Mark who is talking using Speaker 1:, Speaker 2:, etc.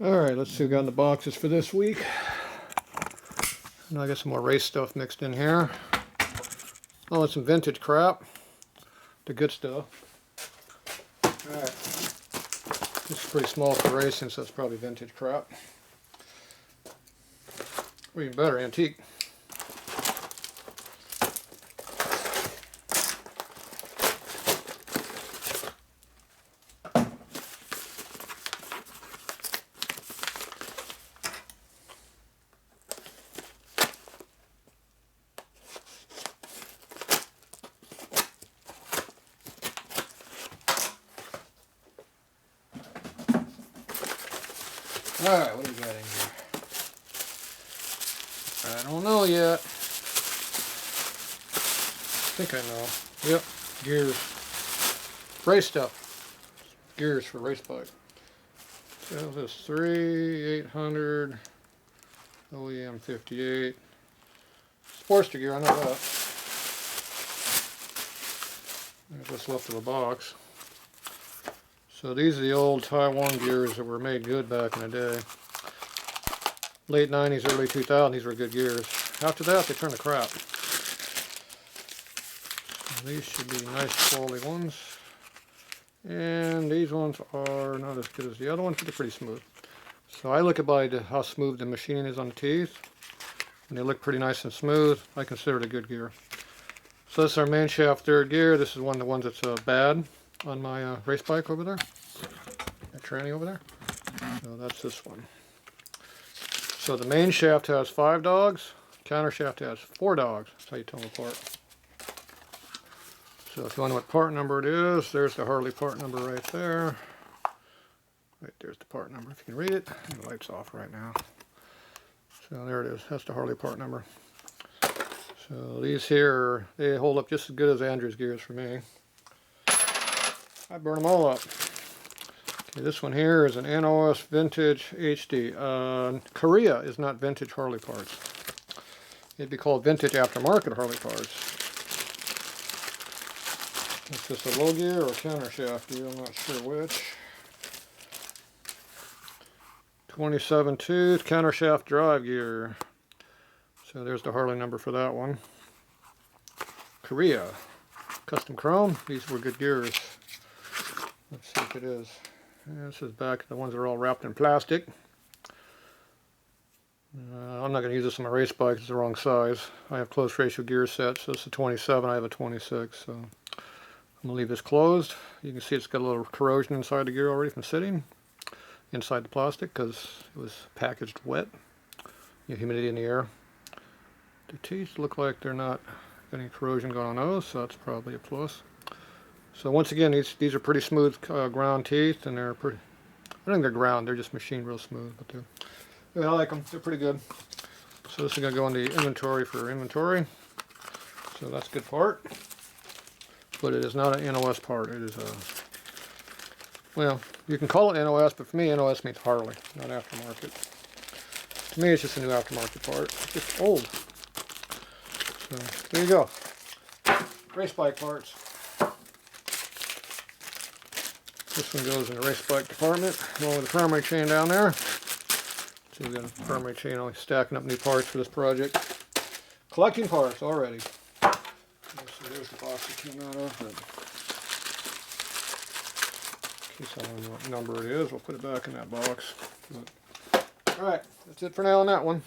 Speaker 1: Alright, let's see what we got in the boxes for this week. Now I got some more race stuff mixed in here. Oh, and some vintage crap. The good stuff. Alright. This is pretty small for racing, so it's probably vintage crap. Or even better, antique. Alright, what do we got in here? I don't know yet. I think I know. Yep, gears. Race stuff. Gears for race bike. So this 3800 OEM 58. Sportster gear, I know that. There's what's left of the box. So these are the old Taiwan gears that were made good back in the day. Late 90s, early 2000s, these were good gears. After that, they turned to crap. So these should be nice quality ones. And these ones are not as good as the other ones, but they're pretty smooth. So I look at by how smooth the machining is on the teeth. And they look pretty nice and smooth. I consider it a good gear. So this is our main shaft third gear. This is one of the ones that's bad on my race bike over there. That tranny over there. So that's this one. So the main shaft has 5 dogs. Counter shaft has 4 dogs. That's how you tell them apart. So if you want to know what part number it is, there's the Harley part number right there. Right there's the part number if you can read it. The light's off right now. So there it is. That's the Harley part number. So these here, they hold up just as good as Andrew's gears for me. I burn them all up. Okay, this one here is an NOS Vintage HD. Korea is not vintage Harley parts. It'd be called vintage aftermarket Harley parts. Is this a low gear or counter shaft gear? I'm not sure which. 27 tooth counter shaft drive gear. So there's the Harley number for that one. Korea. Custom chrome. These were good gears. Let's see if it is. Yeah, this is back. The ones that are all wrapped in plastic. I'm not going to use this on my race bike. It's the wrong size. I have close ratio gear sets. So it's a 27. I have a 26. So I'm going to leave this closed. You can see it's got a little corrosion inside the gear already from sitting inside the plastic because it was packaged wet. Humidity in the air. The teeth look like they're not got any corrosion going on those, so that's probably a plus. So once again, these are pretty smooth ground teeth, and they're pretty. I don't think they're ground; they're just machined real smooth. But I like them. They're pretty good. So this is gonna go in the inventory for inventory. So that's a good part, but it is not an NOS part. It is a well, you can call it NOS, but for me, NOS means Harley, not aftermarket. To me, it's just a new aftermarket part. It's just old. So there you go. Race bike parts. This one goes in the race bike department, along with the primary chain down there. So we've got a primary chain only stacking up new parts for this project. Collecting parts already. So there's the box that came out of. But in case I don't know what number it is, we'll put it back in that box. Alright, that's it for now on that one.